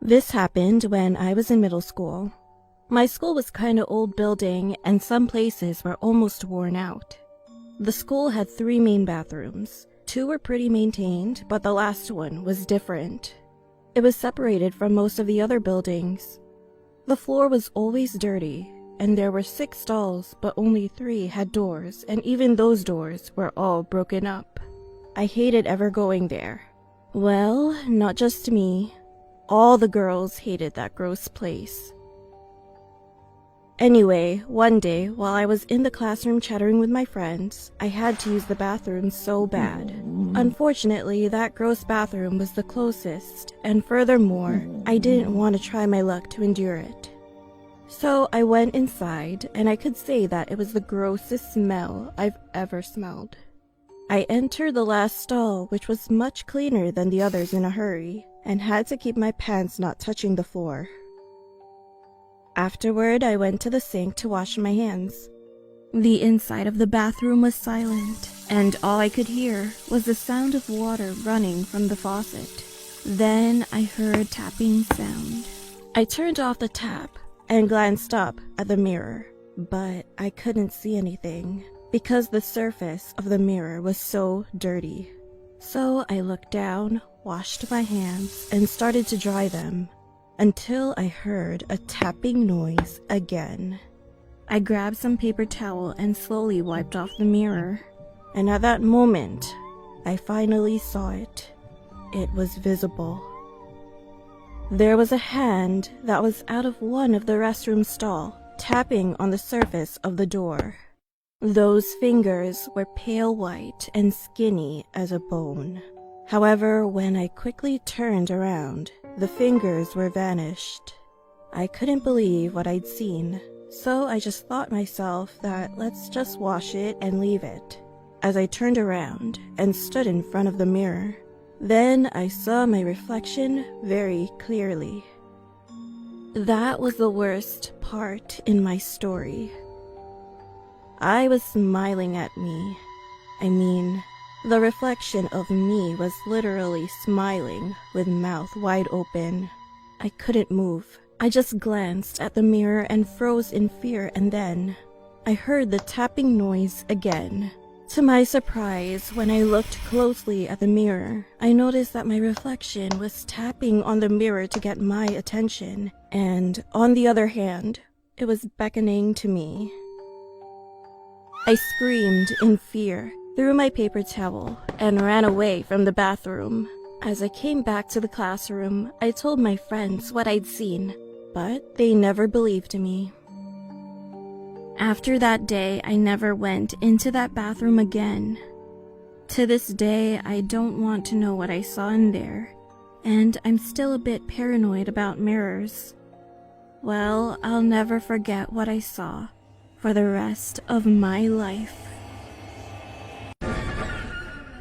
This happened when I was in middle school. My school was kind of old building and some places were almost worn out. The school had 3 main bathrooms. 2 were pretty maintained, but the last one was different. It was separated from most of the other buildings. The floor was always dirty, and there were 6 stalls, but only 3 had doors, and even those doors were all broken up. I hated ever going there. Well, not just me. All the girls hated that gross place. Anyway, one day, while I was in the classroom chatting with my friends, I had to use the bathroom so bad. Unfortunately, that gross bathroom was the closest, and furthermore, I didn't want to try my luck to endure it. So I went inside, and I could say that it was the grossest smell I've ever smelled. I entered the last stall, which was much cleaner than the others in a hurry, and had to keep my pants not touching the floor. Afterward, I went to the sink to wash my hands. The inside of the bathroom was silent, and all I could hear was the sound of water running from the faucet. Then I heard tapping sound. I turned off the tap and glanced up at the mirror, but I couldn't see anything because the surface of the mirror was so dirty. So I looked down, washed my hands, and started to dry them, until I heard a tapping noise again. I grabbed some paper towel and slowly wiped off the mirror. And at that moment, I finally saw it. It was visible. There was a hand that was out of one of the restroom stall, tapping on the surface of the door. Those fingers were pale white and skinny as a bone. However, when I quickly turned around, the fingers were vanished. I couldn't believe what I'd seen, so I just thought myself that let's just wash it and leave it. As I turned around and stood in front of the mirror, then I saw my reflection very clearly. That was the worst part in my story. I was smiling at me. The reflection of me was literally smiling with mouth wide open. I couldn't move. I just glanced at the mirror and froze in fear, and then I heard the tapping noise again. To my surprise, when I looked closely at the mirror, I noticed that my reflection was tapping on the mirror to get my attention, and on the other hand, it was beckoning to me. I screamed in fear, threw my paper towel, and ran away from the bathroom. As I came back to the classroom, I told my friends what I'd seen, but they never believed me. After that day, I never went into that bathroom again. To this day, I don't want to know what I saw in there, and I'm still a bit paranoid about mirrors. Well, I'll never forget what I saw for the rest of my life.